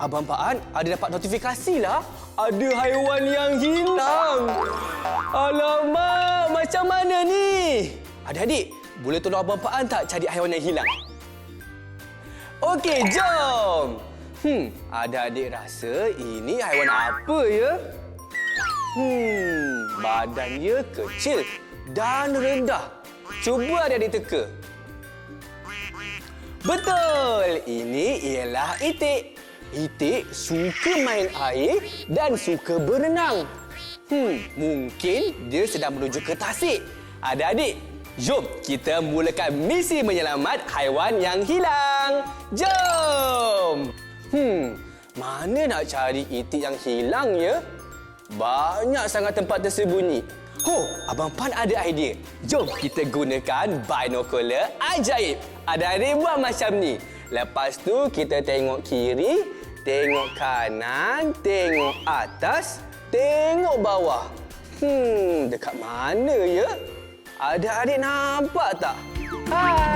Abang Pak An ada dapat notifikasi lah. Ada haiwan yang hilang. Alamak, macam mana ni? Adik-adik, boleh tolong Abang Pak An tak cari haiwan yang hilang? Okey, jom. Adik-adik rasa ini haiwan apa ya? Badannya kecil dan rendah. Cuba adik-adik teka. Betul, ini ialah itik. Itik suka main air dan suka berenang. Mungkin dia sedang menuju ke tasik. Adik-adik, jom kita mulakan misi menyelamat haiwan yang hilang. Jom! Mana nak cari itik yang hilang ya? Banyak sangat tempat tersembunyi. Abang Pan ada idea. Jom kita gunakan binocular ajaib. Adik-adik buat macam ni. Lepas tu kita tengok kiri, tengok kanan, tengok atas, tengok bawah. Dekat mana ya? Adik-adik nampak tak? Hai!